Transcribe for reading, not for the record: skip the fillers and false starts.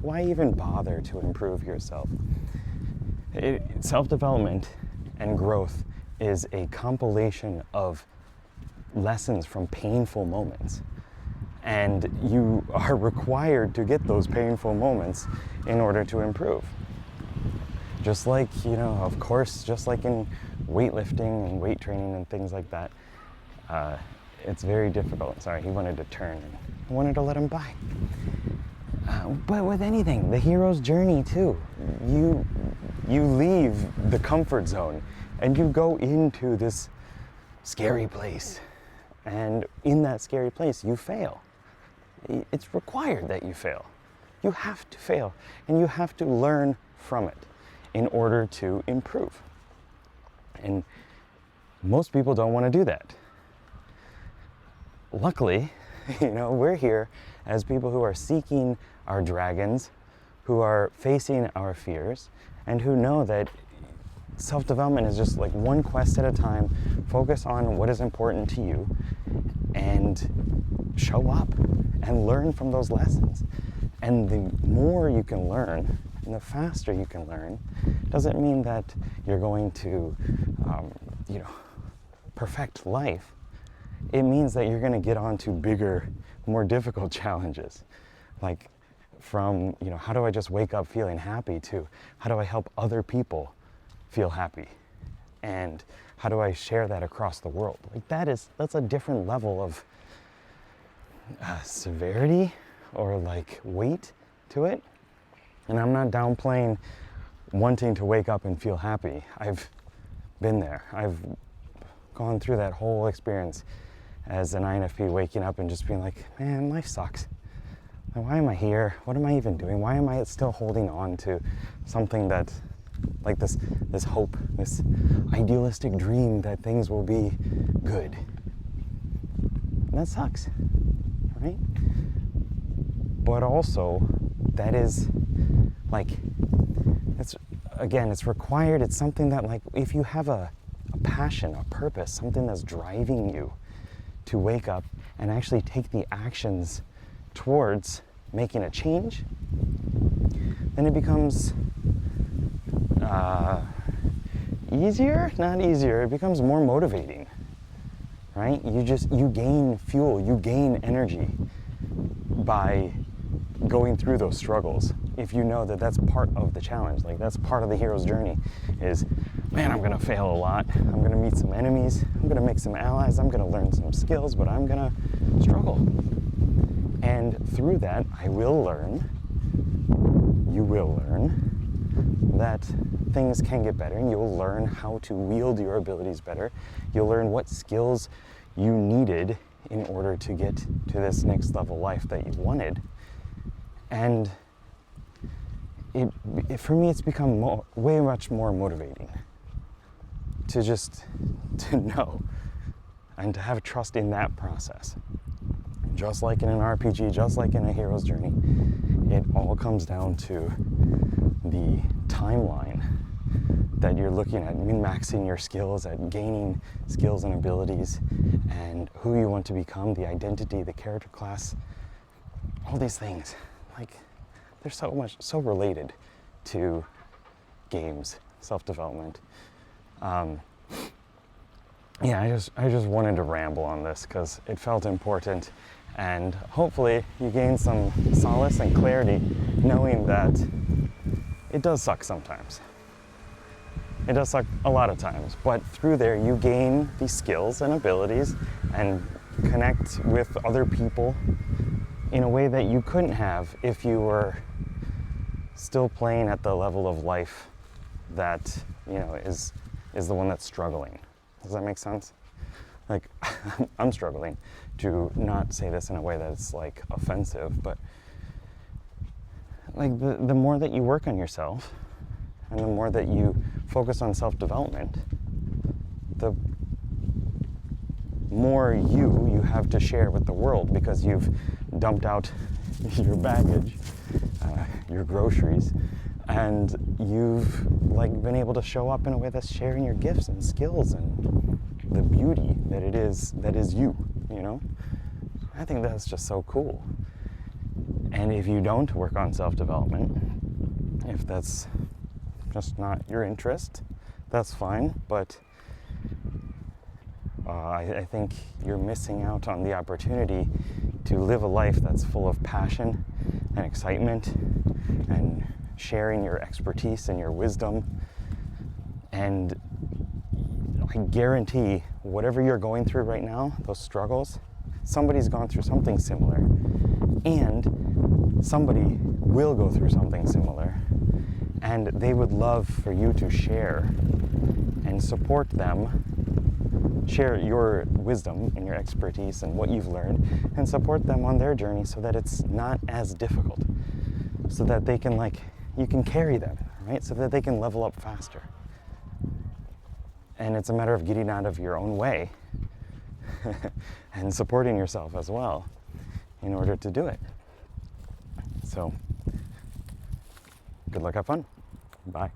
Why even bother to improve yourself? Self-development and growth is a compilation of lessons from painful moments. And you are required to get those painful moments in order to improve. Just like, of course, just like in weightlifting and weight training and things like that, it's very difficult. Sorry, he wanted to turn and I wanted to let him by. But with anything, the hero's journey too, you leave the comfort zone and you go into this scary place. And in that scary place, you fail. It's required that you fail. You have to fail, and you have to learn from it in order to improve. And most people don't want to do that. Luckily, we're here as people who are seeking our dragons, who are facing our fears, and who know that self-development is just like one quest at a time. Focus on what is important to you and show up and learn from those lessons. And the more you can learn and the faster you can learn doesn't mean that you're going to perfect life. It means that you're going to get on to bigger, more difficult challenges. Like from, how do I just wake up feeling happy to how do I help other people feel happy? And how do I share that across the world? Like that's a different level of severity or like weight to it. And I'm not downplaying wanting to wake up and feel happy. I've been there. I've gone through that whole experience as an INFP, waking up and just being like, man, life sucks. Why am I here? What am I even doing? Why am I still holding on to something that, like this hope, this idealistic dream that things will be good? And that sucks, right? But also, that is like, it's required. It's something that, like, if you have a passion, a purpose, something that's driving you to wake up and actually take the actions towards making a change, then it becomes easier, not easier, it becomes more motivating, right? You gain fuel, you gain energy by going through those struggles. If you know that that's part of the challenge, like that's part of the hero's journey, is, man, I'm gonna fail a lot, I'm gonna meet some enemies, I'm gonna make some allies, I'm gonna learn some skills, but I'm gonna struggle. And through that, you will learn that things can get better, and you'll learn how to wield your abilities better. You'll learn what skills you needed in order to get to this next level life that you wanted. And for me, it's become way much more motivating to know and to have trust in that process. Just like in an RPG, just like in a hero's journey, it all comes down to the timeline that you're looking at, min-maxing your skills, at gaining skills and abilities, and who you want to become, the identity, the character class, all these things. Like, they're so related to games, self-development. I just wanted to ramble on this because it felt important, and hopefully you gain some solace and clarity knowing that it does suck sometimes. It does suck a lot of times, but through there you gain these skills and abilities and connect with other people in a way that you couldn't have if you were still playing at the level of life that, is the one that's struggling. Does that make sense? Like, I'm struggling to not say this in a way that's like offensive, but like the more that you work on yourself and the more that you focus on self-development, the more you have to share with the world, because you've dumped out your baggage, your groceries, and you've like been able to show up in a way that's sharing your gifts and skills and the beauty that is you. I think that's just so cool. And if you don't work on self-development, if that's just not your interest, that's fine, but I think you're missing out on the opportunity to live a life that's full of passion and excitement and sharing your expertise and your wisdom. And I guarantee whatever you're going through right now, those struggles, somebody's gone through something similar, and somebody will go through something similar, and they would love for you to share and support them, share your wisdom and your expertise and what you've learned, and support them on their journey so that it's not as difficult, so that they can, like, you can carry them, right? So that they can level up faster. And it's a matter of getting out of your own way and supporting yourself as well in order to do it. So, good luck, have fun. Bye.